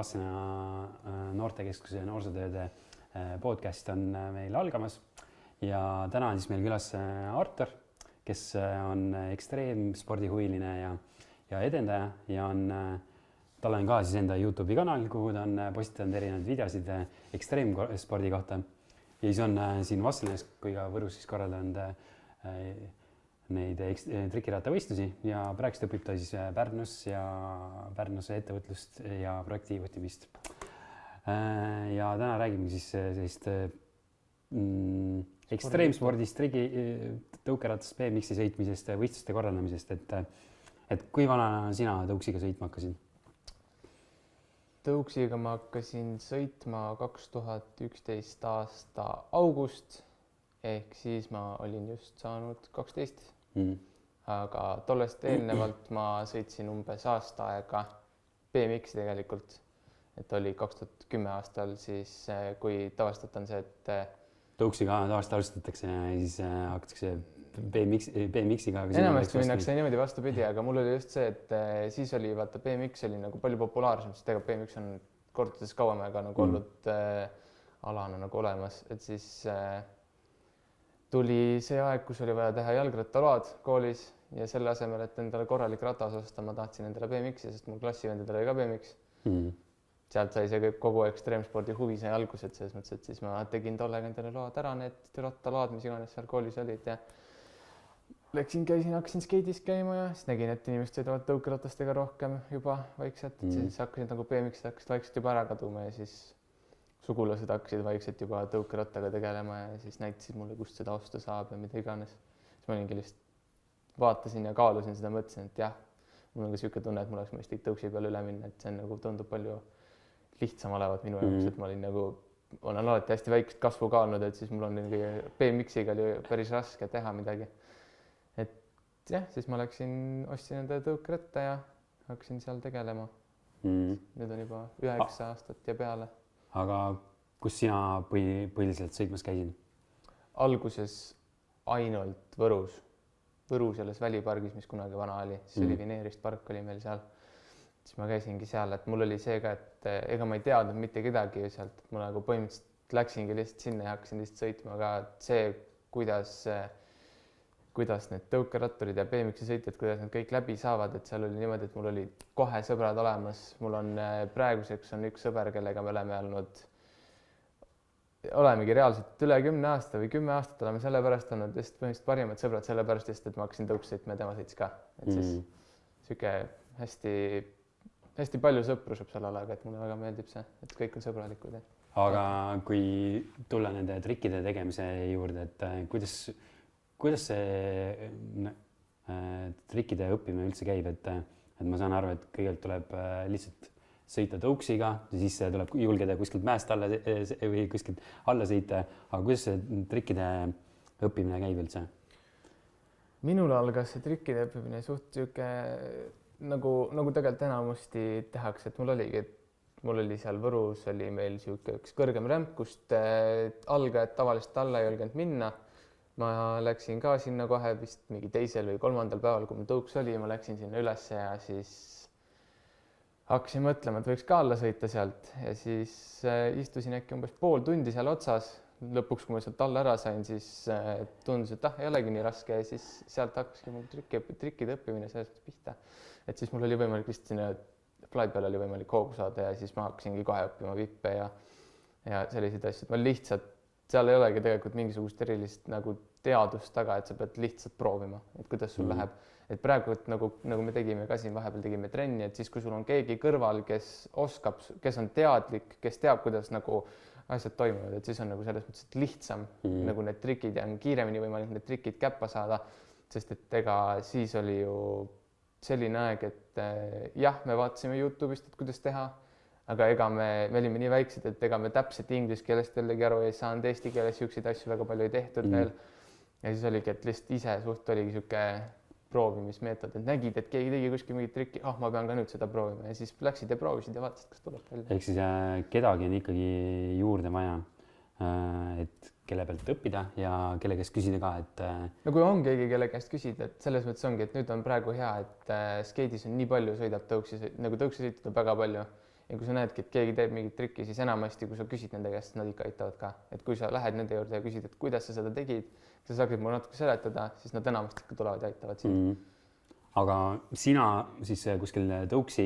Vassena noortekeskuse noorsootööde podcast on meil algamas ja täna on siis meil külas Artur, kes on ekstreemspordihuviline ja edendaja ja tal on ka siis enda YouTube'i kanal, kuhu ta on postitanud erinevaid videosid ekstreemspordi kohta. Ja siis on siin Vassenas kui ka Võrus siis korraldanud neid trikirattavõistlusi ja praegu õpib ta siis Pärnus ja Pärnus ettevõtlust ja projektijuhtimist. Ja täna räägime siis sellist ekstreemspordist, tõukeratast, BMX-i sõitmisest, võistluste korraldamisest, et kui vana sina tõuksiga sõitma hakkasid? Tõuksiga ma hakkasin sõitma 2011 aasta august, ehk siis ma olin just saanud 12. Aga tollest eelnevalt ma sõitsin umbes aasta aega BMX-i tegelikult, et oli 2010 aastal siis, kui tavaliselt on see, et tõuksiga tavaliselt alustatakse ja siis hakatakse BMX-iga. Enamasti minnakse niimoodi vastupidi, aga mul oli just see, et siis oli vaata BMX oli nagu palju populaarsem, sest ega BMX on kordades kauem aega nagu olnud alana nagu olemas, et siis tuli see aeg, kus oli vaja teha jalgrattaload koolis ja selle asemel, et endale korralik ratas osta, ma tahtsin endale BMX-i, sest mul klassivendadel oli ka BMX. Sealt sai see kogu ekstreemspordi huvi sai alguse, et selles mõttes, et siis ma tegin tollega endale load ära, need rattaload, mis iganes seal koolis olid ja hakkasin skeidis käima ja siis nägin, et inimesed sõidavad tõukeratastega rohkem juba vaikselt, et siis hakkasid nagu BMX hakkasid vaikselt juba ära kaduma ja siis sugulased hakkasid vaikselt juba tõukerattaga tegelema ja siis näitasid mulle, kust seda osta saab ja mida iganes. Siis ma olingi lihtsalt vaatasin ja kaalusin seda, mõtlesin, et jah, mul on ka siuke tunne, et mul oleks mõistlik tõuksi peale üle minna, et see on nagu tundub palju lihtsam olevat minu jaoks, et ma olen alati hästi väikest kasvu ka olnud, et siis mul on BMX-iga oli päris raske teha midagi. Et jah, siis ma ostsin enda tõukeratta ja hakkasin seal tegelema. Nüüd on juba 9 aastat ja peale. Aga kus sina põhiliselt sõitmas käisid? Alguses ainult Võrus selles välipargis, mis kunagi vana oli, siis oli Vineerist park oli meil seal. Siis ma käisingi seal, et mul oli see ka, et ega ma ei teadnud mitte kedagi sealt, et ma nagu põhimõtteliselt läksingi lihtsalt sinna ja hakkasin lihtsalt sõitma, aga see, kuidas need tõukeratturid ja BMX-i sõitjad, kuidas nad kõik läbi saavad, et seal oli niimoodi, et mul oli kohe sõbrad olemas. Mul on praeguseks on üks sõber, kellega me olemegi reaalselt üle 10 aasta või 10 aastat oleme sellepärast olnud just põhimõtteliselt parimad sõbrad sellepärast, et ma hakkasin tõuks sõitma ja tema sõits ka. Et siis siuke hästi palju sõpru saab seal alaga, et mulle väga meeldib see, et kõik on sõbralikud. Aga kui tulla nende trikkide tegemise juurde, et kuidas see trikkide õppimine üldse käib, et ma saan aru, et kõigepealt tuleb lihtsalt sõita tõuksiga, siis tuleb julgeda kuskilt mäest alla või kuskilt alla sõita, aga kuidas see trikkide õppimine käib üldse? Minul algas see trikkide õppimine suht siuke nagu tegelikult enamusti tehakse, et mul oli seal Võrus oli meil siuke üks kõrgem rämp, kust algajad tavaliselt alla ei julgenud minna. Ma läksin ka sinna kohe vist mingi 2. või 3. päeval, kui mul tõuks oli, ma läksin sinna üles ja siis hakkasin mõtlema, et võiks ka alla sõita sealt ja siis istusin äkki umbes pool tundi seal otsas. Lõpuks, kui ma sealt alla ära sain, siis tundus, et ei olegi nii raske ja siis sealt hakkaski mul trikkide õppimine sellest pihta. Et siis mul oli võimalik vist sinna fly peal oli võimalik hoogu saada ja siis ma hakkasingi kohe õppima vippe ja selliseid asju. Ma lihtsalt, seal ei olegi tegelikult mingisugust erilist nagu teadust taga, et sa pead lihtsalt proovima, et kuidas sul läheb. Et praegu, et nagu me tegime ka siin, vahepeal tegime trenni, et siis kui sul on keegi kõrval, kes oskab, kes on teadlik, kes teab, kuidas nagu asjad toimuvad, et siis on nagu selles mõttes lihtsam nagu need trikid ja on kiiremini võimalik need trikid käppa saada, sest et ega siis oli ju selline aeg, et jah, me vaatasime YouTube'ist, et kuidas teha, aga ega me olime nii väiksed, et ega me täpselt inglise keelest jällegi aru ei saanud, eesti keeles siukseid asju väga palju ei tehtud veel. Ja siis oligi, et lihtsalt ise suht oligi siuke proovimismeetod, et nägid, et keegi tegi kuskil mingit trikki, ma pean ka nüüd seda proovima ja siis läksid ja proovisid ja vaatasid, kas tuleb välja. Ehk siis kedagi on ikkagi juurde vaja, et kelle pealt õppida ja kelle käest küsida ka, et no kui on keegi, kelle käest küsida, et selles mõttes ongi, et nüüd on praegu hea, et skeidis on nii palju sõidab tõuksi, nagu tõuksi sõitnud on väga palju ja kui sa näedki, et keegi teeb mingit trikki, siis enamasti, kui sa küsid nende käest, nad ikka aitavad ka. Et kui sa lähed nende juurde ja küsid, et kuidas sa seda tegid, sa saaksid mulle natuke seletada, siis nad enamasti ikka tulevad ja aitavad sind. Aga sina siis kuskil tõuksi,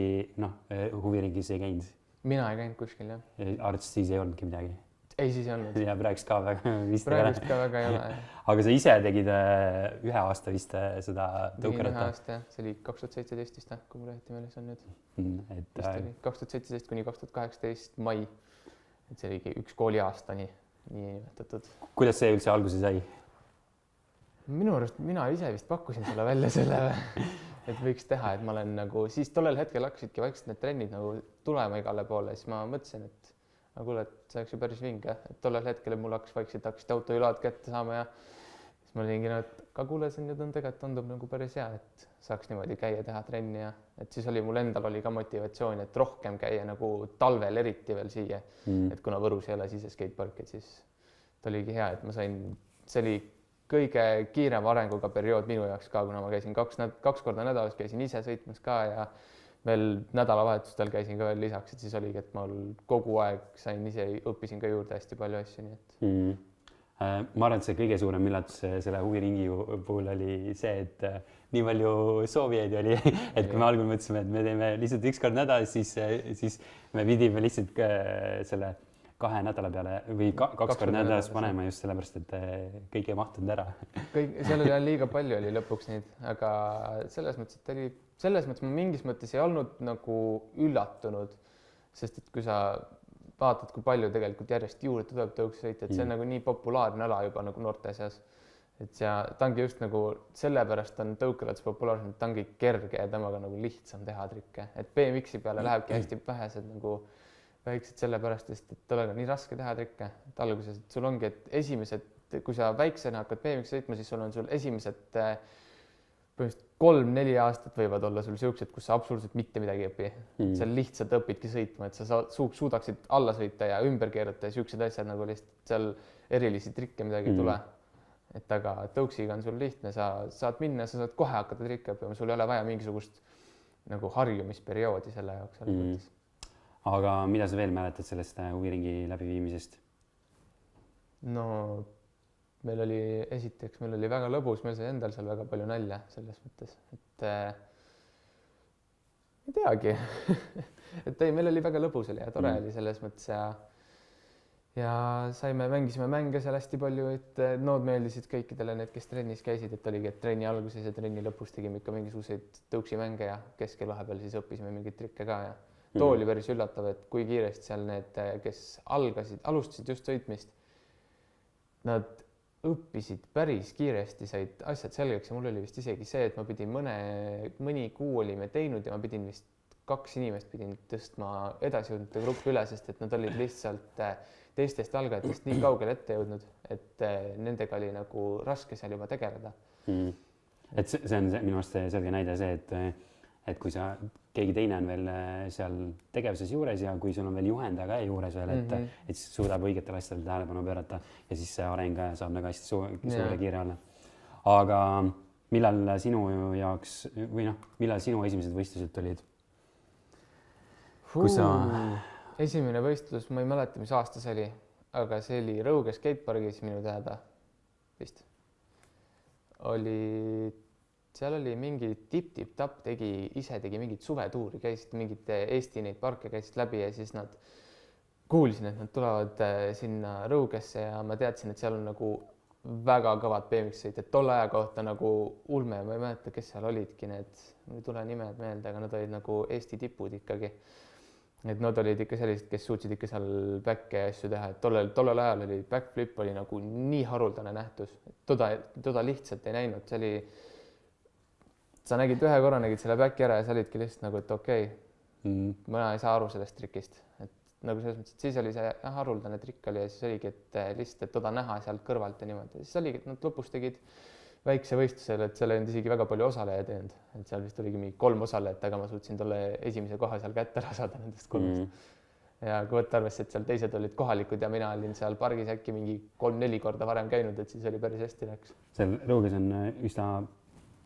huviringis ei käinud? Mina ei käinud kuskil, jah. Arvates siis ei olnudki midagi? Ei, siis ei olnud. Ja praegust ka väga vist praegust ka väga ei ole. Aga sa ise tegid 1 aasta vist seda tõukeratta? 1 aasta, jah. See oli 2017 vist, kui mul õieti meeles on nüüd. Et 2017 kuni 2018 mai. Et see oligi 1 kooliaasta nii nimetatud. Kuidas see üldse alguse sai? Minu arust mina ise vist pakkusin sulle välja selle, et võiks teha, et ma olen nagu, siis tollel hetkel hakkasidki vaikselt need trennid nagu tulema igale poole, siis ma mõtlesin, et aga kuule, et see oleks ju päris vinge, et tollel hetkel mul hakkasid autoülad kätte saama ja siis ma olingi, et ka kuule, see nüüd on tegelikult tundub nagu päris hea, et saaks niimoodi käia, teha trenni ja et siis oli mul endal oli ka motivatsioon, et rohkem käia nagu talvel eriti veel siia, et kuna Võrus ei ole siis skatepark, et siis ta oligi hea, et ma sain, see oli kõige kiirem arenguga periood minu jaoks ka, kuna ma käisin 2 korda nädalas, käisin ise sõitmas ka ja veel nädalavahetustel käisin ka veel lisaks, et siis oligi, et ma kogu aeg sain ise, õppisin ka juurde hästi palju asju, nii et. Ma arvan, et see kõige suurem üllatus selle huviringi puhul oli see, et nii palju soovijaid oli, et kui me algul mõtlesime, et me teeme lihtsalt 1 kord nädalas, siis me pidime lihtsalt selle 2 nädala peale või 2 korda nädalas panema just sellepärast, et kõik ei mahtunud ära. Seal oli liiga palju oli lõpuks neid, aga selles mõttes ma mingis mõttes ei olnud nagu üllatunud, sest et kui sa vaatad, kui palju tegelikult järjest juurde tuleb tõuksõita, et see on nagu nii populaarne ala juba nagu noorte seas. Et ta ongi just nagu sellepärast on tõukeratas populaarsem, et ta ongi kerge ja temaga nagu lihtsam teha trikke, et BMX-i peale lähebki hästi vähesed nagu väiksed sellepärast, et talle on nii raske teha trikke, et alguses, et sul ongi, et esimesed, kui sa väiksena hakkad BMX sõitma, siis sul on sul esimesed 3-4 aastat võivad olla sul siuksed, kus sa absoluutselt mitte midagi ei õpi. Sa lihtsalt õpidki sõitma, et sa suudaksid alla sõita ja ümber keerata ja siuksed asjad nagu lihtsalt seal erilisi trikke midagi ei tule. Et aga tõuksiga on sul lihtne, sa saad minna, sa saad kohe hakata trikke õppima, sul ei ole vaja mingisugust nagu harjumisperioodi selle jaoks. Aga mida sa veel mäletad sellest huviringi läbiviimisest? No meil oli väga lõbus, meil sai endal seal väga palju nalja selles mõttes, et ei teagi, et ei, meil oli väga lõbus oli ja tore oli selles mõttes ja mängisime mänge seal hästi palju, et nood meeldisid kõikidele need, kes trennis käisid, et oligi, et trenni alguses ja trenni lõpus tegime ikka mingisuguseid tõuksi mänge ja keskel vahepeal siis õppisime mingeid trikke ka ja too oli päris üllatav, et kui kiiresti seal need, kes alustasid just sõitmist, nad õppisid päris kiiresti, said asjad selgeks ja mul oli vist isegi see, et ma pidin mõni kuu olime teinud ja ma pidin vist 2 inimest pidin tõstma edasijõudnute gruppi üle, sest et nad olid lihtsalt teistest algajatest nii kaugele ette jõudnud, et nendega oli nagu raske seal juba tegeleda. Et see on minu arust selge näide see, et kui keegi teine on veel seal tegevuses juures ja kui sul on veel juhendaja ka juures veel, et siis suudab õigetele asjadele tähelepanu pöörata ja siis see areng saab nagu hästi suure kiire olla. Aga millal sinu jaoks või millal sinu esimesed võistlused tulid? Esimene võistlus, ma ei mäleta, mis aasta see oli, aga see oli Rõuge skatepargis minu teada vist. Seal oli mingi Tip-Tap tegi mingit suvetuuri, käisid mingid Eesti neid parke käisid läbi ja siis nad kuulsin, et nad tulevad sinna Rõugesse ja ma teadsin, et seal on nagu väga kõvad BMX-sõid, et tolle aja kohta nagu ulme, ma ei mäleta, kes seal olidki need, mul ei tule nimed meelde, aga nad olid nagu Eesti tipud ikkagi. Et nad olid ikka sellised, kes suutsid ikka seal back'e ja asju teha, et tollel ajal oli backflip oli nagu nii haruldane nähtus, toda lihtsalt ei näinud, see oli sa nägid ühe korra, nägid selle back'i ära ja sa olidki lihtsalt nagu, et okei, mina ei saa aru sellest trikist. Et nagu selles mõttes, et siis oli see haruldane trikk oli ja siis oligi, et lihtsalt toda näha sealt kõrvalt ja niimoodi. Siis oligi, et nad lõpus tegid väikse võistlusele, et seal ei olnud isegi väga palju osalejaid teinud. Et seal vist oligi mingi 3 osalejat, aga ma suutsin tolle esimese koha seal kätte ära saada nendest 3. Ja kui võtta arvesse, et seal teised olid kohalikud ja mina olin seal pargis äkki mingi 3-4 korda varem käinud, et siis oli päris hästi läks. Seal Rõuges on üsna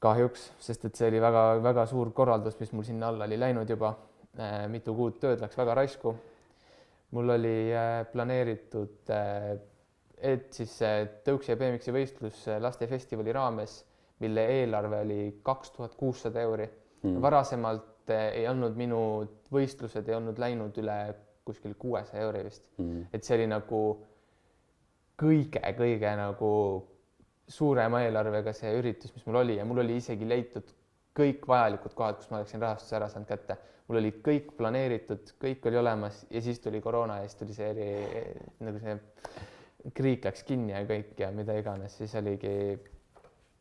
kahjuks, sest et see oli väga-väga suur korraldus, mis mul sinna alla oli läinud juba. Mitu kuud tööd läks väga raisku. Mul oli planeeritud, et siis tõuksi ja BMX-i võistlus lastefestivali raames, mille eelarve oli 2600 €. Varasemalt ei olnud minu võistlused ei olnud läinud üle kuskil 600 € vist. Et see oli nagu kõige nagu suurema eelarvega see üritus, mis mul oli ja mul oli isegi leitud kõik vajalikud kohad, kus ma oleksin rahastuse ära saanud kätte. Mul oli kõik planeeritud, kõik oli olemas ja siis tuli koroona ja siis tuli nagu see kriik läks kinni ja kõik ja mida iganes, siis oligi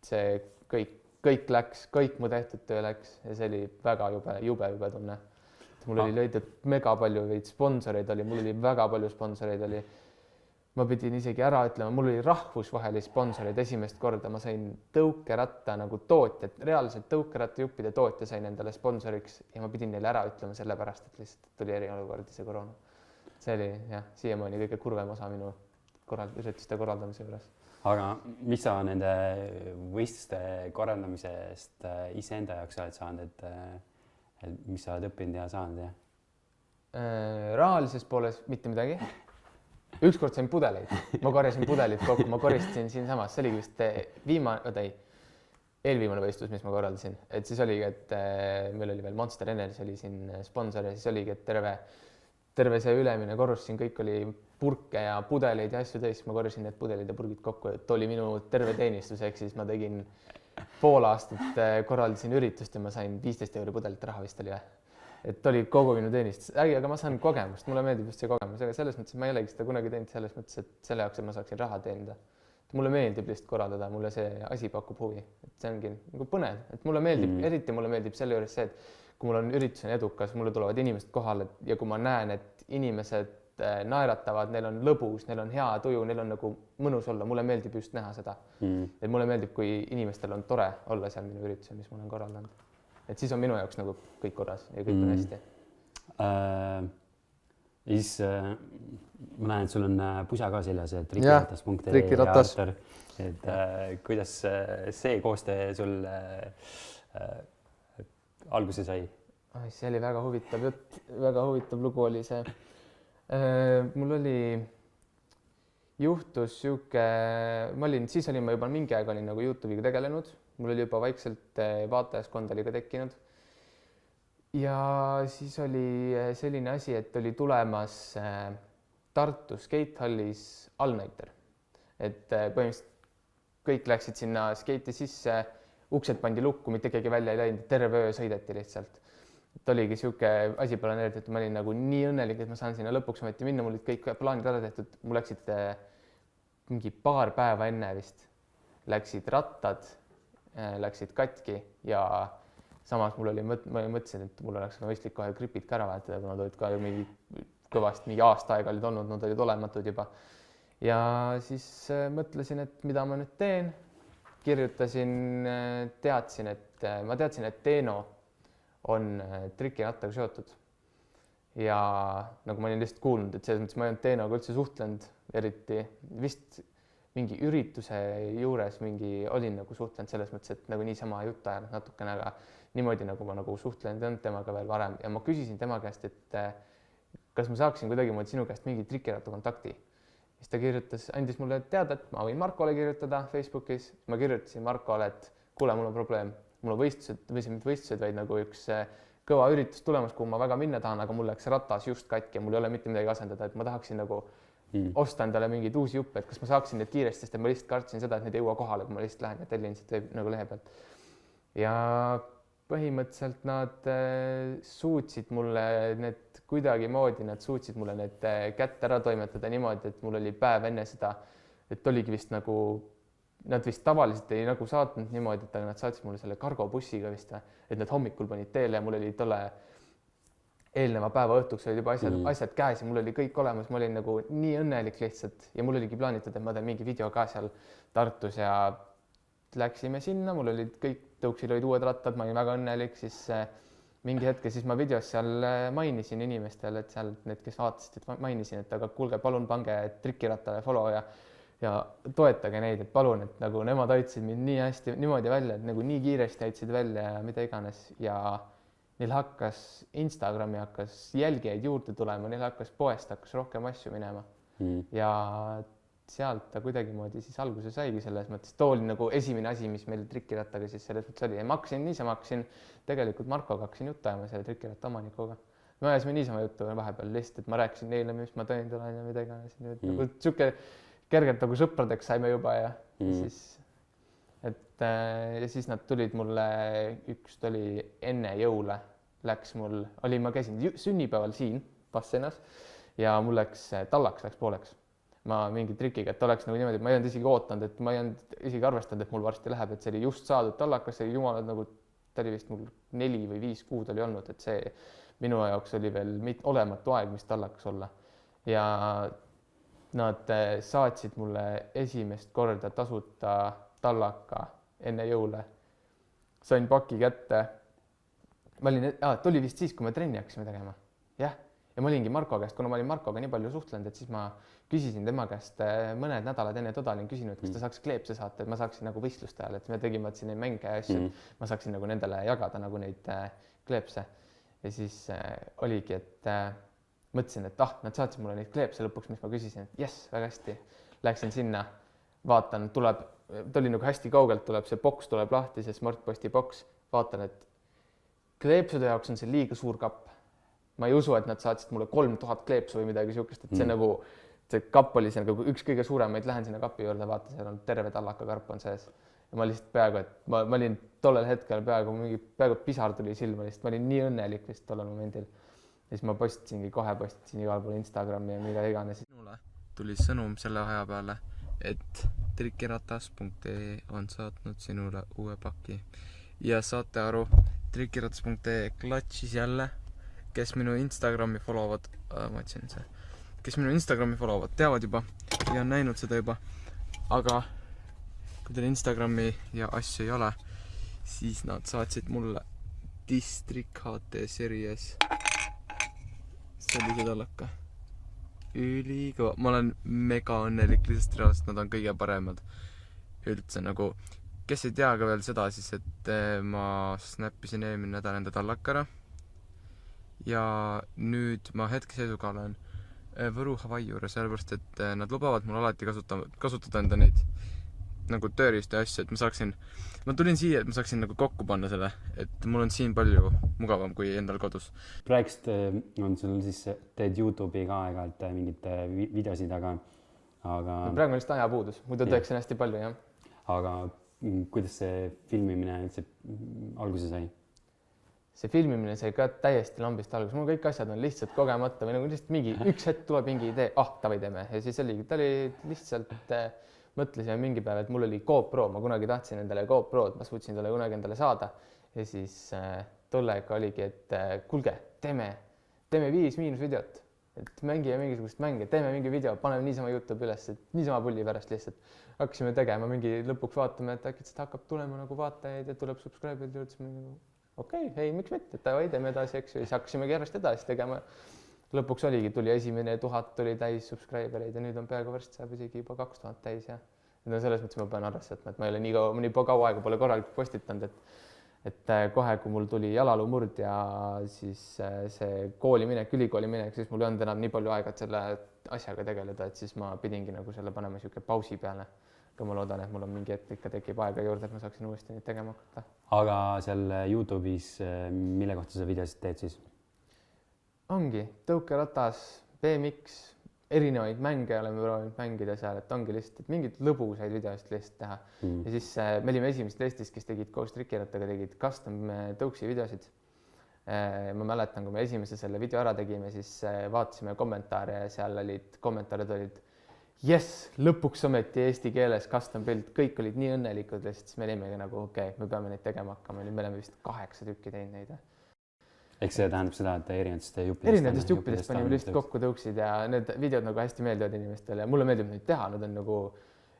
see kõik läks, kõik mu tehtud töö läks ja see oli väga jube tunne. Mul oli leidnud mega palju sponsoreid oli, mul oli väga palju sponsoreid oli. Ma pidin isegi ära ütlema, mul oli rahvusvahelisi sponsoreid esimest korda, ma sain tõukeratta nagu tootjad, reaalselt tõukerattajuppide tootja sain endale sponsoriks ja ma pidin neile ära ütlema sellepärast, et lihtsalt tuli eriolukord ja see koroona. See oli jah, siiamaani kõige kurvem osa minu ürituste korraldamise juures. Aga mis sa nende võistluste korraldamisest iseenda jaoks oled saanud, et mis sa oled õppinud ja saanud? Rahalises pooles mitte midagi. Ükskord sain pudeleid, ma korjasin pudelid kokku, ma koristasin siinsamas, see oli vist eelviimane võistlus, mis ma korraldasin, et siis oligi, et meil oli veel Monster Energy oli siin sponsor ja siis oligi, et terve see ülemine korrus siin kõik oli purke ja pudeleid ja asju täis, ma korjasin need pudelid ja purgid kokku, et oli minu terve teenistus, ehk siis ma tegin pool aastat, korraldasin üritust ja ma sain 15 € pudelit raha vist oli. Et oli kogu minu teenistus, aga ma saan kogemust, mulle meeldib just see kogemus, aga selles mõttes, et ma ei olegi seda kunagi teinud selles mõttes, et selle jaoks, et ma saaksin raha teenida. Mulle meeldib lihtsalt korraldada, mulle see asi pakub huvi, et see ongi nagu põnev, et mulle meeldib, eriti mulle meeldib selle juures see, et kui mul on üritus on edukas, mulle tulevad inimesed kohale ja kui ma näen, et inimesed naeratavad, neil on lõbus, neil on hea tuju, neil on nagu mõnus olla, mulle meeldib just näha seda. Et mulle meeldib, kui inimestel on tore olla seal minu üritusel, mis ma olen korraldanud. Et siis on minu jaoks nagu kõik korras ja kõik on hästi. Siis ma näen, et sul on pusa ka seljas, trikiratas.ee ja et kuidas see koostöö sul alguse sai? See oli väga huvitav jutt, väga huvitav lugu oli see. Mul oli juhtus siuke, siis olin ma juba mingi aeg olin nagu YouTube'iga tegelenud, mul oli juba vaikselt vaatajaskond oli ka tekkinud. Ja siis oli selline asi, et oli tulemas Tartu skatehallis allnäiter. Et põhimõtteliselt kõik läksid sinna skeiti sisse, uksed pandi lukku, mitte keegi välja ei läinud, terve öö sõideti lihtsalt. Et oligi siuke asi planeeritud, et ma olin nagu nii õnnelik, et ma saan sinna lõpuks ometi minna, mul olid kõik plaanid ära tehtud, mul läksid mingi paar päeva enne vist, läksid rattad, läksid katki ja samas mul oli, ma mõtlesin, et mul oleks mõistlik kohe gripid ka ära vahetada, kuna nad olid ka mingi kõvasti, mingi aasta aega olid olnud, nad olid olematud juba. Ja siis mõtlesin, et mida ma nüüd teen, kirjutasin, ma teadsin, et Teeno on trikirattaga seotud. Ja nagu ma olin lihtsalt kuulnud, et selles mõttes ma ei olnud Teenoga üldse suhtlenud, eriti vist mingi ürituse juures olin nagu suhtlenud selles mõttes, et nagu niisama jutt ajanud natukene, aga niimoodi nagu ma nagu suhtlenud temaga veel varem ja ma küsisin tema käest, et kas ma saaksin kuidagi sinu käest mingi trikiratta kontakti. Siis ta andis mulle teada, et ma võin Markole kirjutada Facebookis. Ma kirjutasin Markole, et kuule, mul on probleem. Mul on võistlused, vaid nagu üks kõva üritus tulemas, kuhu ma väga minna tahan, aga mul läks ratas just katki ja mul ei ole mitte midagi asendada, et ma tahaksin nagu osta endale mingeid uusi juppe, et kas ma saaksin need kiiresti, sest ma lihtsalt kartsin seda, et need ei jõua kohale, kui ma lihtsalt lähen ja tellin siit nagu lehe pealt. Ja põhimõtteliselt nad suutsid mulle need kuidagimoodi, nad suutsid mulle need kätte ära toimetada niimoodi, et mul oli päev enne seda, et oligi vist nagu, nad vist tavaliselt ei nagu saatnud niimoodi, et nad saatsid mulle selle kargobussiga vist, et nad hommikul panid teele ja mul oli tolle eelneva päeva õhtuks olid juba asjad käes ja mul oli kõik olemas, ma olin nagu nii õnnelik lihtsalt ja mul oligi plaanitud, et ma teen mingi video ka seal Tartus ja läksime sinna, mul olid kõik tõuksil olid uued rattad, ma olin väga õnnelik, siis mingi hetke siis ma videos seal mainisin inimestele, et seal need, kes vaatasid, et mainisin, et aga kuulge, palun pange trikirattale follow ja ja toetage neid, et palun, et nagu nemad aitasid mind nii hästi niimoodi välja, et nagu nii kiiresti aitasid välja ja mida iganes ja neil hakkas Instagrami hakkas jälgijaid juurde tulema, neil hakkas poest hakkas rohkem asju minema ja sealt ta kuidagimoodi siis alguse saigi selles mõttes, too oli nagu esimene asi, mis meil trikirattaga siis selles mõttes oli ja ma hakkasin tegelikult Markoga hakkasin juttu ajama selle trikiratta omanikuga. Me ajasime niisama juttu vahepeal lihtsalt, et ma rääkisin neile, mis ma tõin tulen ja mida iganes. Nagu siuke kergelt nagu sõpradeks saime juba ja siis nad tulid mulle, üks tuli enne jõule, ma käisin sünnipäeval siin Passenas ja mul tallaks läks pooleks. Ma mingi trikiga, et oleks nagu niimoodi, ma ei olnud isegi ootanud, et ma ei olnud isegi arvestanud, et mul varsti läheb, et see oli just saadud tallakas, see jumalad nagu, ta oli vist mul 4 või 5 kuud oli olnud, et see minu jaoks oli veel olematu aeg, mis tallakas olla. Ja nad saatsid mulle esimest korda tasuta tallaka enne jõule. Sain paki kätte. Tuli vist siis, kui me trenni hakkasime tegema. Jah. Ja ma olingi Marko käest, kuna ma olin Markoga nii palju suhtlenud, et siis ma küsisin tema käest mõned nädalad enne toda, olin küsinud, kas ta saaks kleepse saata, et ma saaksin nagu võistluste ajal, et me tegime siin neid mänge ja asju, ma saaksin nagu nendele jagada nagu neid kleepse. Ja siis oligi, et mõtlesin, et nad saatsid mulle neid kleepse lõpuks, mis ma küsisin, et jess, väga hästi. Läksin sinna, vaatan, ta oli nagu hästi kaugelt, tuleb see boks, tuleb lahti, see Smartposti boks, vaatan, et kleepsude jaoks on see liiga suur kapp. Ma ei usu, et nad saatsid mulle 3000 kleepsu või midagi siukest, et see nagu, see kapp oli see nagu üks kõige suuremaid, lähen sinna kapi juurde, vaata, seal on terve tallakakarp on sees. Ja ma lihtsalt peaaegu, et ma olin tollel hetkel peaaegu pisar tuli silma, lihtsalt ma olin nii õnnelik lihtsalt tollel momendil. Ja siis ma postitasin igal pool Instagrami ja mida iganes. Minule tuli sõnum selle aja peale, et trikiratas.ee on saatnud sinule uue paki. Ja saate aru, trikiratas.ee klatšis jälle, kes minu Instagrami followvad, kes minu Instagrami followvad, teavad juba ja on näinud seda juba. Aga kui teil Instagrami ja asju ei ole, siis nad saatsid mulle District HT series sellise tallaka. Ülikõva. Ma olen mega õnnelik lihtsalt reaalselt, nad on kõige paremad üldse nagu. Kes ei tea ka veel seda, siis et ma snappisin eelmine nädal enda tallakara ja nüüd ma hetkeseisuga olen Võru Hawaii juures, sellepärast, et nad lubavad mul alati kasutada enda neid nagu tööriistu ja asju, et ma tulin siia, et ma saaksin nagu kokku panna selle, et mul on siin palju mugavam kui endal kodus. Praegust on sul siis, teed YouTube'i ka aeg-ajalt mingid videosid, aga praegu on lihtsalt ajapuudus, muidu teeksin hästi palju, jah. Aga kuidas see filmimine üldse alguse sai? See filmimine sai ka täiesti lambist alguses. Mul kõik asjad on lihtsalt kogemata või nagu lihtsalt mingi üks hetk tuleb mingi idee, tavai teeme. Ja siis oligi, ta oli lihtsalt, mõtlesime mingi päev, et mul oli GoPro, ma kunagi tahtsin endale GoPro, ma suutsin talle kunagi endale saada. Ja siis tollega oligi, et kuulge, teeme 5 videot, et mängime mingisugust mänge, teeme mingi video, paneme niisama YouTube üles, et niisama pulli pärast lihtsalt. Hakkasime tegema, mingi lõpuks vaatame, et äkki hakkab tulema nagu vaatajaid ja tuleb subscribe'id juurde, mingi okei, miks mitte, et teeme edasi, eks ju, siis hakkasimegi järjest edasi tegema. Lõpuks tuli esimene 1000 tuli täis subscribereid ja nüüd on peaaegu varsti saab isegi juba 2000 täis ja selles mõttes ma pean arvestama, et ma ei ole nii kaua aega pole korralikult postitanud, et kohe, kui mul tuli jalalumurd ja siis see ülikooli minek, siis mul ei olnud enam nii palju aega, et selle asjaga tegeleda, et siis ma pidingi nagu selle panema siuke pausi peale. Aga ma loodan, et mul on mingi hetk ikka tekib aega juurde, et ma saaksin uuesti neid tegema hakata. Aga seal YouTube'is, mille kohta sa videosid teed siis? Ongi tõukeratas, BMX, erinevaid mänge oleme proovinud mängida seal, et ongi lihtsalt, et mingid lõbusaid videosid lihtsalt teha. Ja siis me olime esimesed Eestis, kes tegid koos trikirattaga, tegid custom tõuksi videosid. Ma mäletan, kui me esimese selle video ära tegime, siis vaatasime kommentaare ja seal kommentaarid olid jess, lõpuks ometi eesti keeles custom build, kõik olid nii õnnelikud ja siis me olimegi nagu okei, me peame neid tegema hakkama. Nüüd me oleme vist 8 tükki teinud neid. Ehk see tähendab seda, et erinevatest juppidest panime lihtsalt kokku tõuksid ja need videod nagu hästi meeldivad inimestele ja mulle meeldib neid teha. Nad on nagu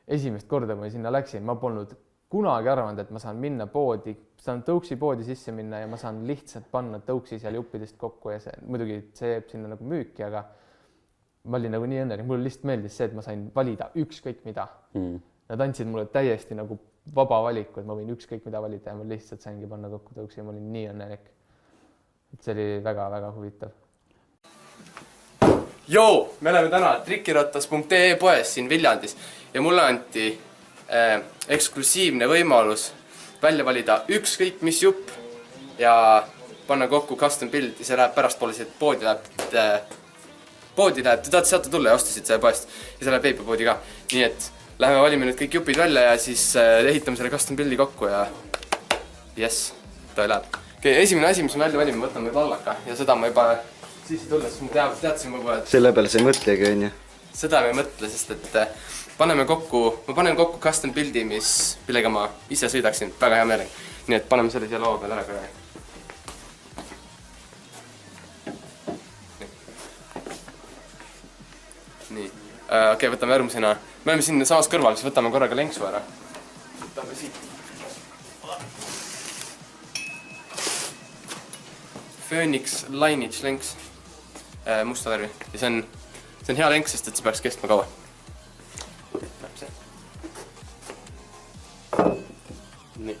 esimest korda, kui ma sinna läksin, ma polnud kunagi arvanud, et ma saan minna poodi, saan tõuksi poodi sisse minna ja ma saan lihtsalt panna tõuksi seal juppidest kokku ja muidugi see jääb sinna nagu müüki, aga ma olin nagu nii õnnelik, mulle lihtsalt meeldis see, et ma sain valida ükskõik mida. Nad andsid mulle täiesti nagu vaba valiku, et ma võin ükskõik mida valida ja ma lihtsalt saingi panna kokku tõuksi ja ma olin nii õnnelik. Et see oli väga-väga huvitav. Joo, me oleme täna trikiratas.ee poes siin Viljandis ja mulle anti eksklusiivne võimalus välja valida ükskõik mis jupp ja panna kokku custom build ja see läheb pärastpoole siit poodi läheb, te tahate saate tulla ja ostasid selle poest ja see läheb veipapoodi ka. Nii et läheme valime nüüd kõik jupid välja ja siis ehitame selle custom buildi kokku ja jess, ta läheb. Okay, esimene asi, mis me välja valime, võtame vallaka ja seda ma juba sisse tulles, ma teadsin juba, et selle peale sa ei mõtlegi, on ju? Seda me ei mõtle, sest et ma panen kokku custom buildi, millega ma ise sõidaksin väga hea meelega. Nii et paneme selle siia laua peale ära korraga. Nii, okei, võtame järgmisena. Me oleme siin samas kõrval, siis võtame korraga lenksu ära. Võtame siit. Phoenix Lineage lenks. Musta värvi. Ja see on hea lenks, sest et see peaks kestma kaua. Nii.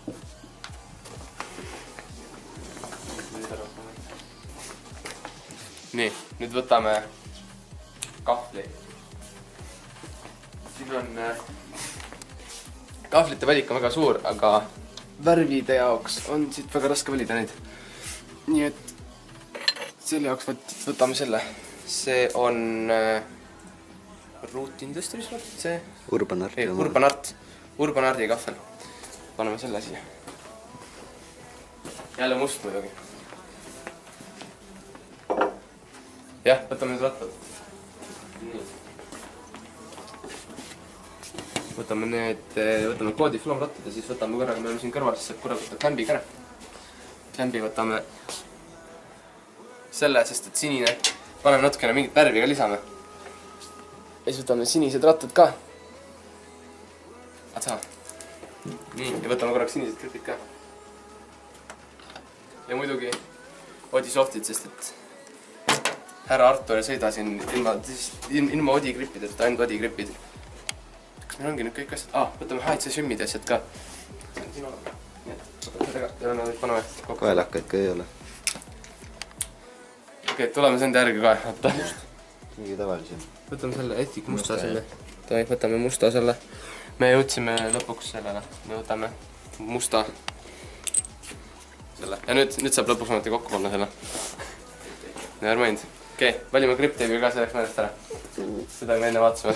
Nii, nüüd võtame kahvli. Siin on kahvlite valik on väga suur, aga värvide jaoks on siit väga raske valida neid. Nii et selle jaoks võtame selle. See on Root Industries, see? Urban Art. Urban Art. Urban Arti kahvel. Paneme selle siia. Jälle must muidugi. Jah, võtame nüüd rattad. Nii. Võtame Quadi Flow rattad ja siis võtame korraga, me oleme siin kõrval, siis saab korraga võtta klämbi ka. Klämbi võtame selle, sest et sinine, paneme natukene mingit värvi ka lisame. Ja siis võtame sinised rattad ka. Atsa. Nii, ja võtame korraks sinised gripid ka. Ja muidugi Odisoftid, sest et härra Artur ei sõida siin ilma Odi gripideta, ainult Odi gripid. Kas meil ongi nüüd kõik asjad? Võtame HC Sümmide asjad ka. See on siin olema. Nii et võtame selle ka. Ja nad paneme kokku. Kaelakaid ka ei ole. Okei, tuleme sende järgi ka. Mingi tavalisem. Võtame selle etik musta selle. Võtame musta selle. Me jõudsime lõpuks sellele. Me võtame musta selle. Ja nüüd saab lõpuks ometi kokku panna selle. Never mind. Okei, valime grip-teibi ka selleks meelest ära. Seda me enne vaatasime.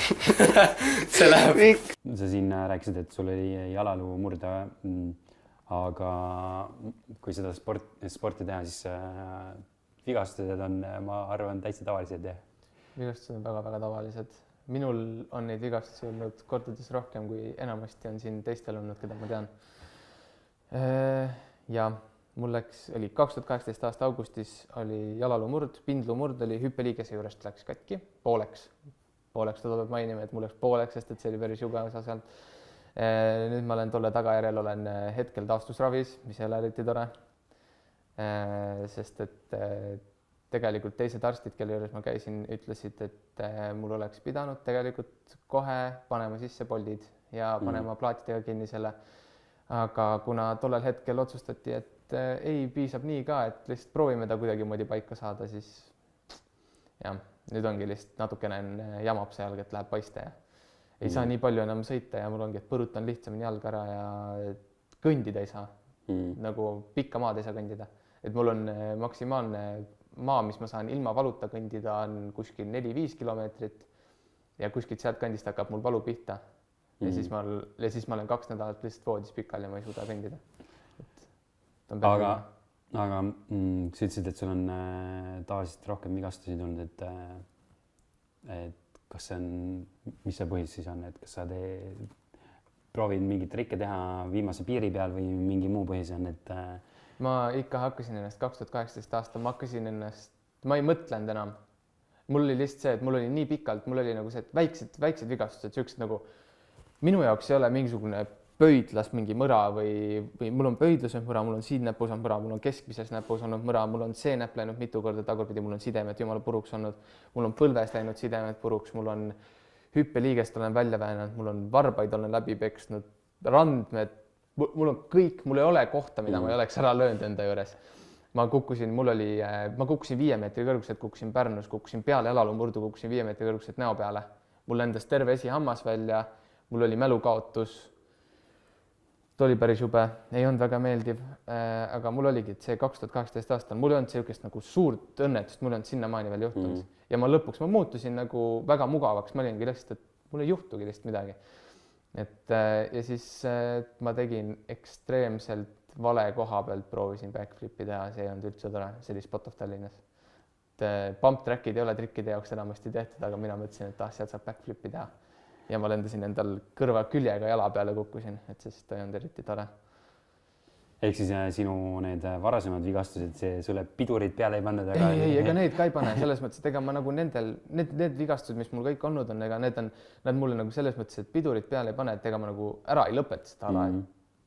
See läheb. Sa siin rääkisid, et sul oli jalaluu murde, aga kui seda sporti teha, siis vigastused on, ma arvan, täitsa tavalised. Vigastused on väga-väga tavalised. Minul on neid vigastusi olnud kordades rohkem, kui enamasti on siin teistel olnud, keda ma tean. Ja mul oli 2018 aasta augustis oli jalaluu murd, pindluu murd oli hüppeliigese juurest läks katki, pooleks ta tuleb mainima, et mul läks pooleks, sest et see oli päris juge osa sealt. Nüüd ma olen tolle tagajärjel olen hetkel taastusravis, mis ei ole eriti tore, sest et tegelikult teised arstid, kelle juures ma käisin, ütlesid, et mul oleks pidanud tegelikult kohe panema sisse poldid ja panema plaatidega kinni selle. Aga kuna tollel hetkel otsustati, et ei piisab nii ka, et lihtsalt proovime ta kuidagi moodi paika saada, siis jah, nüüd ongi lihtsalt natukene jamab see jalg, et läheb paiste ja ei saa nii palju enam sõita ja mul ongi, et põrutan lihtsamini jalg ära ja kõndida ei saa. Nagu pikka maad ei saa kõndida. Et mul on maksimaalne maa, mis ma saan ilma valuta kõndida, on kuskil 4-5 kilomeetrit ja kuskilt sealt kandist hakkab mul valu pihta. Ja siis ma olen 2 nädalat lihtsalt voodis pikal ja ma ei suuda kõndida. Aga sa ütlesid, et sul on tavaliselt rohkem vigastusi tulnud, et kas see on, mis see põhjus siis on, et kas sa proovid mingit trikke teha viimase piiri peal või mingi muu põhjus on, et ma ikka hakkasin ennast 2018 aasta, ma ei mõtlenud enam. Mul oli lihtsalt see, et mul oli nii pikalt, mul oli nagu see, et väiksed vigastused, sellised nagu minu jaoks ei ole mingisugune pöidlas mingi mõra või mul on pöidlas olnud mõra, mul on siin näpus on mõra, mul on keskmises näpus olnud mõra, mul on see näpp läinud mitu korda tagurpidi, mul on sidemed jumala puruks olnud, mul on põlves läinud sidemed puruks, mul on hüppeliigest olen välja väänanud, mul on varbaid olen läbi peksnud, randmed, mul on kõik, mul ei ole kohta, mida ma ei oleks ära löönud enda juures. Ma kukkusin 5 meetri kõrguselt, kukkusin Pärnus, kukkusin peale jalaluu murdu, kukkusin 5 meetri kõrguselt näo peale. Mul lendas terve esihammas välja, mul oli mälukaotus. Ta oli päris jube, ei olnud väga meeldiv, aga mul oligi, et see 2018 aastal, mul ei olnud sellist nagu suurt õnnetust, mul ei olnud sinnamaani veel juhtumis. Ja ma muutusin nagu väga mugavaks, ma olingi lihtsalt, et mul ei juhtugi lihtsalt midagi. Ja siis ma tegin ekstreemselt vale koha pealt, proovisin backflipi teha, see ei olnud üldse tore, see oli Spot of Tallinnas. Pump trackid ei ole trikkide jaoks enamasti tehtud, aga mina mõtlesin, et sealt saab backflipi teha. Ja ma lendasin endal kõrva küljega jala peale kukkusin, et siis ta ei olnud eriti tore. Ehk siis sinu need varasemad vigastused, see sulle pidurid peale ei pannud? Ei, ega need ka ei pane, selles mõttes, et ega ma nagu need vigastused, mis mul kõik olnud on, ega need mulle nagu selles mõttes, et pidurid peale ei pane, et ega ma nagu ära ei lõpeta seda ala.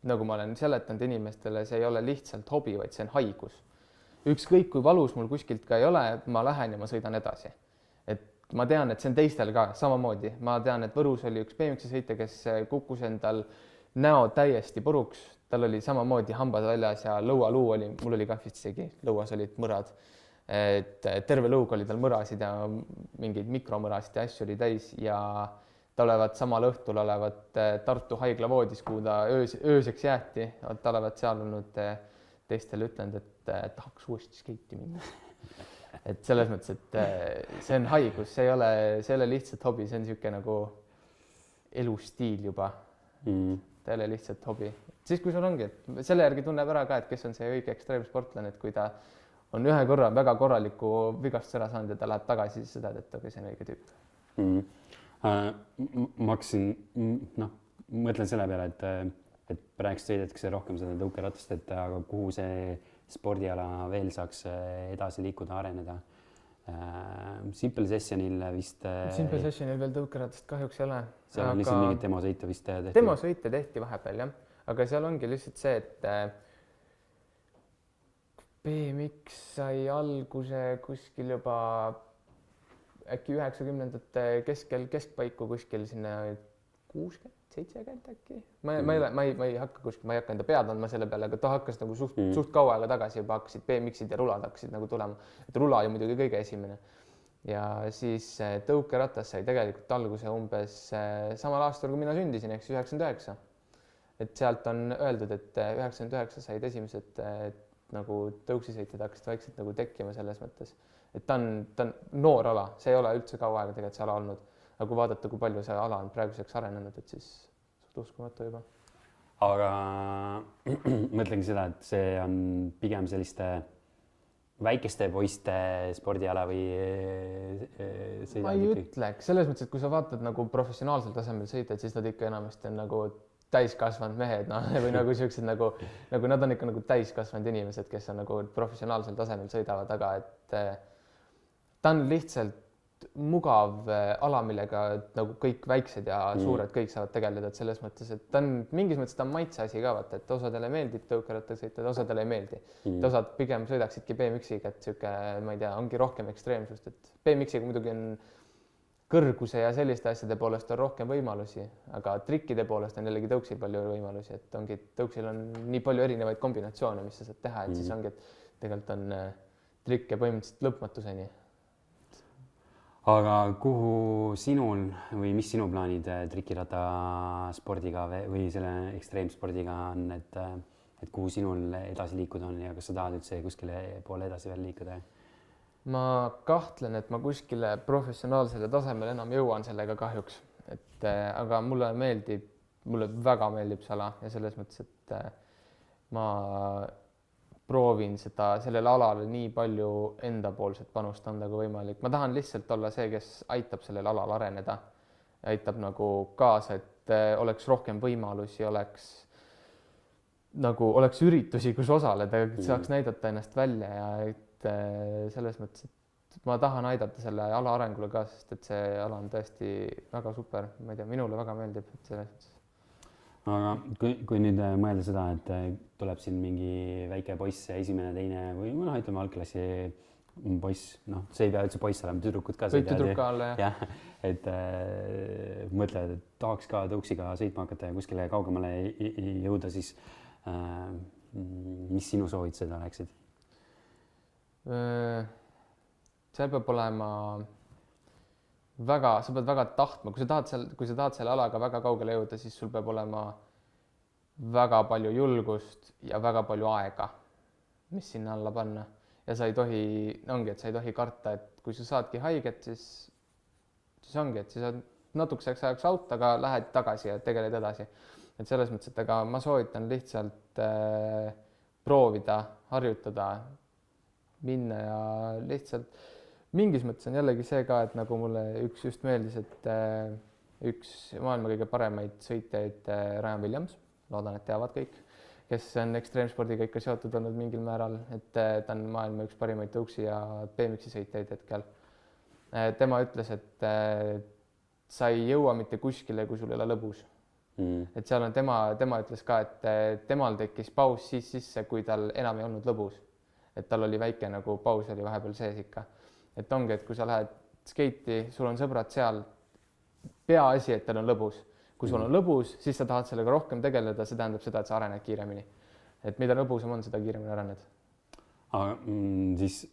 Nagu ma olen seletanud inimestele, see ei ole lihtsalt hobi, vaid see on haigus. Ükskõik kui valus mul kuskilt ka ei ole, ma lähen ja ma sõidan edasi. Ma tean, et see on teistel ka samamoodi. Ma tean, et Võrus oli üks BMX-i sõitja, kes kukkus endal näo täiesti puruks. Tal oli samamoodi hambad väljas ja lõualuu oli, mul oli ka isegi, lõuas olid mõrad. Terve lõug oli tal mõrasid ja mingeid mikromõrasid ja asju oli täis ja ta olevat samal õhtul olevat Tartu haigla voodis, kuhu ta ööseks jäeti. Ta olevat seal olnud teistele ütlenud, et tahaks uuesti skeiti minna. Et selles mõttes, et see on haigus, see ei ole lihtsalt hobi, see on niisugune nagu elustiil juba. Ta ei ole lihtsalt hobi. Siis kui sul ongi, et selle järgi tunneb ära ka, et kes on see õige ekstreemsportlane, et kui ta on ühe korra väga korraliku vigastuse ära saanud ja ta läheb tagasi, siis seda, et see on õige tüüp. Ma hakkasin, mõtlen selle peale, et praegu sõidetakse rohkem seda tõukeratast, aga kuhu see spordiala veel saaks edasi liikuda, areneda. Simple Sessionil vist... Simple Sessionil veel tõukeratast kahjuks ei ole. Seal on lihtsalt mingid demosõite vist tehti. Demosõite tehti vahepeal, jah. Aga seal ongi lihtsalt see, et BMX sai alguse kuskil juba äkki 90ndate keskpaiku kuskil sinna 60-70 äkki. Ma ei hakka enda pead andma selle peale, aga ta hakkas nagu suht kaua aega tagasi juba hakkasid BMX-id ja rulad hakkasid nagu tulema. Et rula oli muidugi kõige esimene. Ja siis tõukeratas sai tegelikult alguse umbes samal aastal, kui mina sündisin, ehk 99. Et sealt on öeldud, et 99 said esimesed nagu tõuksisõitjad hakkasid vaikselt nagu tekkima selles mõttes. Et ta on noor ala, see ei ole üldse kaua aega tegelikult see ala olnud. Aga kui vaadata, kui palju see ala on praeguseks arenenud, et siis uskumatu juba. Aga mõtlengi seda, et see on pigem selliste väikeste poiste spordiala või sõidad? Ma ei ütleks. Selles mõttes, et kui sa vaatad nagu professionaalsel tasemel sõitjad, siis nad ikka enamasti on nagu täiskasvanud mehed või nagu sellised nagu nad on ikka nagu täiskasvanud inimesed, kes on nagu professionaalsel tasemel sõidavad, aga et ta on lihtsalt mugav ala, millega nagu kõik väiksed ja suured kõik saavad tegeleda, et selles mõttes, et ta on mingis mõttes ta on maitse asi ka, vaata, et osadele meeldib tõukeratta sõita, osadele ei meeldi. Osad pigem sõidaksidki BMX-iga, et siuke, ma ei tea, ongi rohkem ekstreemsust, et BMX-iga muidugi on kõrguse ja selliste asjade poolest on rohkem võimalusi, aga trikkide poolest on jällegi tõuksil palju võimalusi, et ongi, tõuksil on nii palju erinevaid kombinatsioone, mis sa saad teha, et siis ongi, et tegelikult on trikke põhimõtteliselt lõpmatuseni. Aga kuhu sinul või mis sinu plaanid trikirata spordiga või selle ekstreemspordiga on, et kuhu sinul edasi liikuda on ja kas sa tahad üldse kuskile poole edasi veel liikuda? Ma kahtlen, et ma kuskile professionaalsele tasemel enam jõuan sellega kahjuks, aga mulle väga meeldib see ala ja selles mõttes, et ma proovin sellele alale nii palju endapoolset panust anda kui võimalik. Ma tahan lihtsalt olla see, kes aitab sellel alal areneda, aitab nagu kaasa, et oleks rohkem võimalusi, oleks üritusi, kus osaleda, saaks näidata ennast välja ja et selles mõttes, et ma tahan aidata selle ala arengule ka, sest et see ala on tõesti väga super. Ma ei tea, minule väga meeldib, et selles mõttes. aga kui nüüd mõelda seda, et tuleb siin mingi väike poiss, esimene, teine või ütleme algklassi poiss, see ei pea üldse poiss olema, tüdrukud ka. võib tüdruk ka olla, jah. Et mõtlevad, et tahaks ka tõuksiga sõitma hakata ja kuskile kaugemale jõuda, siis mis sinu soovitused oleksid? Seal peab olema sa pead väga tahtma, kui sa tahad selle alaga väga kaugele jõuda, siis sul peab olema väga palju julgust ja väga palju aega, mis sinna alla panna. Ja sa ei tohi, sa ei tohi karta, et kui sa saadki haiget, siis ongi, et siis on natukeseks ajaks out, aga lähed tagasi ja tegeled edasi. Et selles mõttes, et aga ma soovitan lihtsalt proovida, harjutada, minna ja lihtsalt mingis mõttes on jällegi see ka, et nagu mulle üks just meeldis, et üks maailma kõige paremaid sõitjaid Ryan Williams, loodan, et teavad kõik, kes on ekstreemspordiga ikka seotud olnud mingil määral, et ta on maailma üks parimaid tõuksi ja BMX-i sõitjaid hetkel. Tema ütles, et sa ei jõua mitte kuskile, kui sul ei ole lõbus. Et seal on tema ütles ka, et temal tekkis paus siis sisse, kui tal enam ei olnud lõbus. Et tal oli väike nagu paus oli vahepeal sees ikka. Et ongi, et kui sa lähed skeiti, sul on sõbrad seal, peaasi, et teil on lõbus. Kui sul on lõbus, siis sa tahad sellega rohkem tegeleda, see tähendab seda, et sa arened kiiremini. Et mida lõbusam on, seda kiiremini arened. Aga siis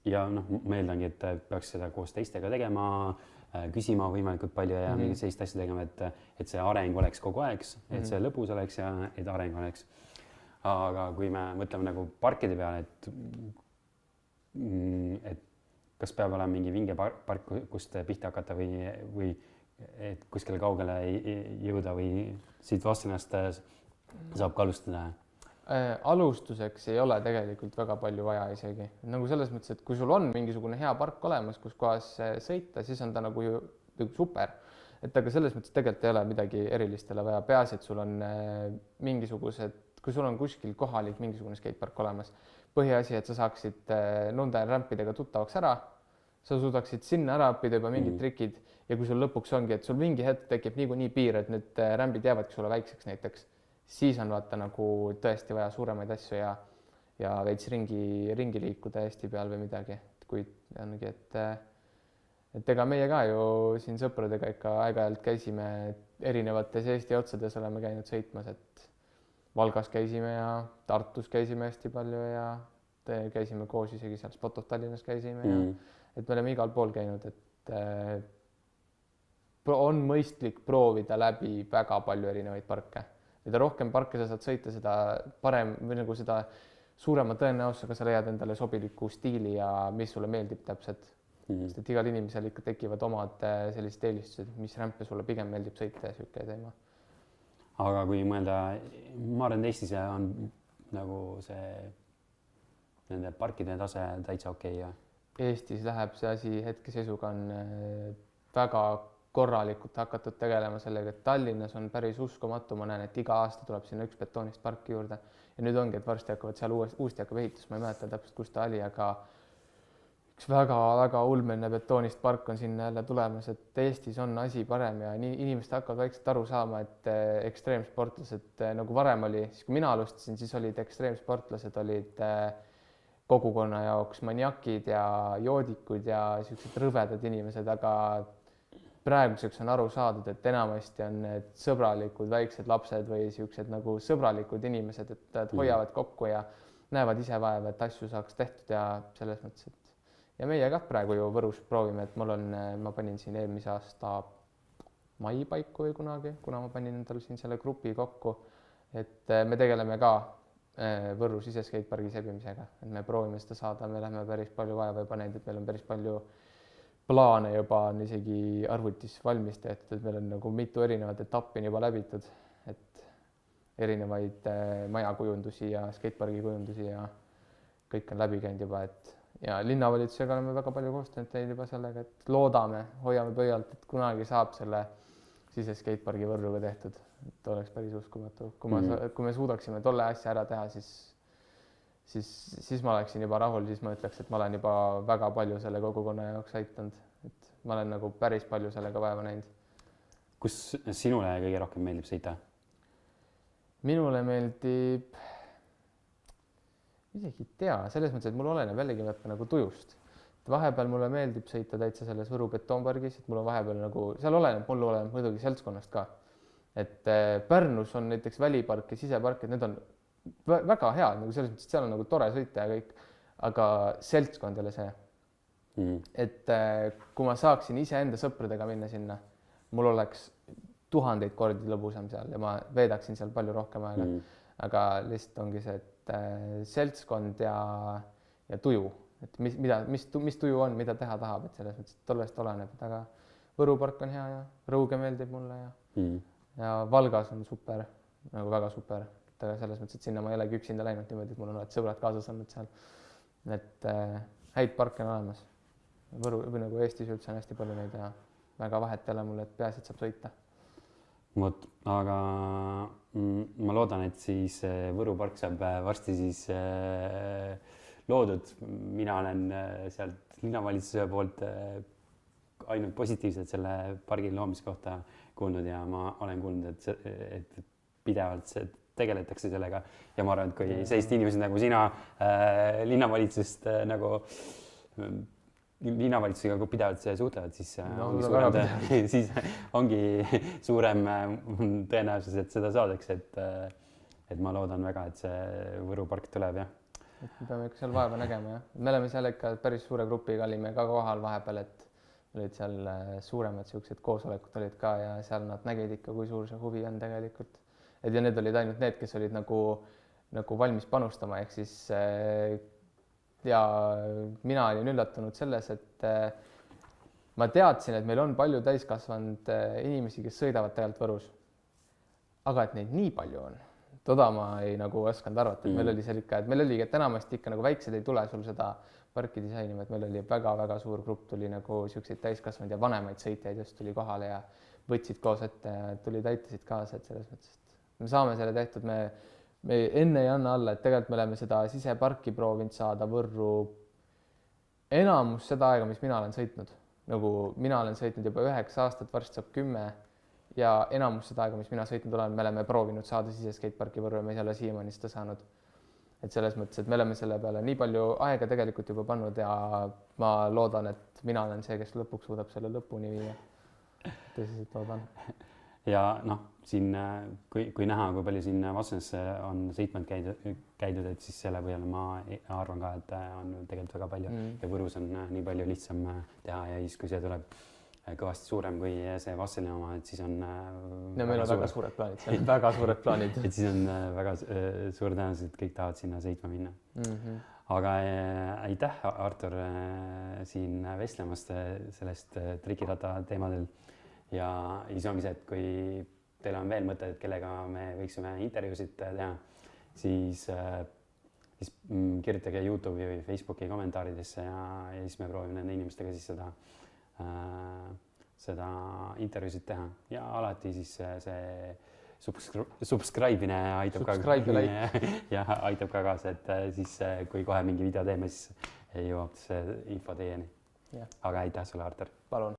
ja ma eeldangi, et peaks seda koos teistega tegema, küsima võimalikult palju ja mingit sellist asja tegema, et see areng oleks kogu aeg, et see lõbus oleks ja et areng oleks. Aga kui me mõtleme nagu parkide peale, et kas peab olema mingi vinge park, kust pihta hakata või et kuskile kaugele jõuda või siit vastinast saab ka alustada? Alustuseks ei ole tegelikult väga palju vaja isegi. Nagu selles mõttes, et kui sul on mingisugune hea park olemas, kus kohas sõita, siis on ta nagu ju super. Et aga selles mõttes tegelikult ei ole midagi erilistele vaja. Peaasi, et sul on mingisugused, kui sul on kuskil kohalik mingisugune skatepark olemas, põhiasi, et sa saaksid nende rämpidega tuttavaks ära, sa suudaksid sinna ära õppida juba mingid trikid ja kui sul lõpuks ongi, et sul mingi hetk tekib niikuinii piir, et need rämbid jäävadki sulle väikseks näiteks, siis on vaata nagu tõesti vaja suuremaid asju ja veits ringi liikuda Eesti peal või midagi. Kui ongi, et ega meie ka ju siin sõpradega ikka aeg-ajalt käisime erinevates Eesti otsades oleme käinud sõitmas, et Valgas käisime ja Tartus käisime hästi palju ja käisime koos isegi seal Spotov Tallinnas käisime ja et me oleme igal pool käinud, et on mõistlik proovida läbi väga palju erinevaid parke. Mida rohkem parke sa saad sõita, seda parem või nagu seda suurema tõenäosusega sa leiad endale sobiliku stiili ja mis sulle meeldib täpselt. Sest et igal inimesel ikka tekivad omad sellised eelistused, mis rämpe sulle pigem meeldib sõita ja siuke teema. Aga kui mõelda, ma arvan, Eestis on nagu see nende parkide tase täitsa okei. Eestis läheb see asi hetkeseisuga on väga korralikult hakatud tegelema sellega, et Tallinnas on päris uskumatu, ma näen, et iga aasta tuleb sinna üks betoonist parki juurde ja nüüd ongi, et varsti hakkavad seal uuesti hakkab ehitus, ma ei mäleta täpselt, kus ta oli, aga üks väga-väga ulmeline betoonist park on sinna jälle tulemas, et Eestis on asi parem ja inimesed hakkavad vaikselt aru saama, et ekstreemsportlased nagu varem oli, siis kui mina alustasin, siis olid ekstreemsportlased olid kogukonna jaoks maniakid ja joodikud ja sellised rõvedad inimesed, aga praeguseks on aru saadud, et enamasti on need sõbralikud väiksed lapsed või sellised nagu sõbralikud inimesed, et hoiavad kokku ja näevad ise vaeva, et asju saaks tehtud ja selles mõttes, et ja meie ka praegu ju Võrus proovime, et ma panin siin eelmise aasta mai paiku või kunagi, kuna ma panin endal siin selle grupi kokku, et me tegeleme ka Võrru siseskatepargi sebimisega, et me proovime seda saada, me läheme päris palju vaeva juba näinud, et meil on päris palju plaane juba on isegi arvutis valmis tehtud, et meil on nagu mitu erinevat etappi juba läbitud, et erinevaid majakujundusi ja skatepargi kujundusi ja kõik on läbi käinud juba, et ja linnavalitsusega oleme väga palju koostööd teinud juba sellega, et loodame, hoiame pöialt, et kunagi saab selle siseskatepargi Võrruga tehtud, et oleks päris uskumatu. Kui me suudaksime tolle asja ära teha, siis ma oleksin juba rahul, siis ma ütleks, et ma olen juba väga palju selle kogukonna jaoks aitanud, et ma olen nagu päris palju sellega vaeva näinud. Kus sinule kõige rohkem meeldib sõita? minule meeldib, isegi ei tea, selles mõttes, et mul oleneb jällegi vaata nagu tujust. Vahepeal mulle meeldib sõita täitsa selles Võru betoonpargis, et mul on vahepeal nagu, seal oleneb, mul oleneb muidugi seltskonnast ka. Et Pärnus on näiteks välipark ja sisepark, et need on väga head, nagu selles mõttes, et seal on nagu tore sõita ja kõik, aga seltskond jälle see. Et kui ma saaksin iseenda sõpradega minna sinna, mul oleks 1000 kordi lõbusam seal ja ma veedaksin seal palju rohkem aega. Aga lihtsalt ongi see, et seltskond ja tuju. Et mis tuju on, mida teha tahab, et selles mõttes, et tollest oleneb, aga Võru park on hea ja Rõuge meeldib mulle ja Valgas on super, nagu väga super, et selles mõttes, et sinna ma ei olegi üksinda läinud niimoodi, et mul on sõbrad kaasas olnud seal, et häid parke on olemas. Võru või nagu Eestis üldse on hästi palju neid ja väga vahet ei ole mulle, et peaasi, et saab sõita. Aga ma loodan, et siis Võru park saab varsti siis loodud. Mina olen sealt linnavalitsuse poolt ainult positiivselt selle pargi loomise kohta kuulnud ja ma olen kuulnud, et pidevalt tegeletakse sellega ja ma arvan, et kui sellist inimesed nagu sina linnavalitsusest nagu linnavalitsusega kui pidevalt suhtlevad, siis ongi suurem tõenäosus, et seda saadakse, et ma loodan väga, et see Võru park tuleb, jah. Me peame ikka seal vaeva nägema, jah. Me oleme seal ikka päris suure grupiga olime ka kohal vahepeal, et olid seal suuremad siuksed koosolekud olid ka ja seal nad nägid ikka, kui suur see huvi on tegelikult. Et ja need olid ainult need, kes olid nagu valmis panustama, ehk siis ja mina olin üllatunud selles, et ma teadsin, et meil on palju täiskasvanud inimesi, kes sõidavad tegelikult Võrus. Aga et neid nii palju on, toda ma ei nagu osanud arvata, et meil oli seal ikka, et meil oligi, et enamasti ikka nagu väiksed ei tule sul seda parki disainima, et meil oli väga-väga suur grupp, tuli nagu siukseid täiskasvanud ja vanemaid sõitjaid just tuli kohale ja võtsid koos ette ja tulid aitasid kaasa, et selles mõttes, et me saame selle tehtud, me enne ei anna alla, et tegelikult me oleme seda siseparki proovinud saada Võrru enamus seda aega, mis mina olen sõitnud. Nagu mina olen sõitnud juba 9 aastat, varsti saab 10 ja enamus seda aega, mis mina sõitnud olen, me oleme proovinud saada skateparki Võrru ja me ei ole siiamaani seda saanud. Et selles mõttes, et me oleme selle peale nii palju aega tegelikult juba pannud ja ma loodan, et mina olen see, kes lõpuks suudab selle lõpuni viia. Tõsiselt loodan. Ja siin, kui näha, kui palju siin Vastsõnas on sõitmad käidud, et siis selle põhjal ma arvan ka, et on tegelikult väga palju ja Võrus on nii palju lihtsam teha ja siis, kui see tuleb kõvasti suurem kui see Vasseni oma, et siis on meil on väga suured plaanid, seal on väga suured plaanid. Et siis on väga suur tõenäosus, et kõik tahavad sinna sõitma minna. Aga aitäh, Artur, siin vestlemast sellest trikirata teemadel. Ja siis ongi see, et kui teil on veel mõtted, kellega me võiksime intervjuusid teha, siis kirjutage YouTube'i või Facebooki kommentaaridesse ja siis me proovime nende inimestega siis seda intervjuusid teha ja alati siis see subscribe'ine aitab aitab ka kaasa, et siis kui kohe mingi video teeme, siis jõuab see info teieni. Aga aitäh sulle, Artur. Palun.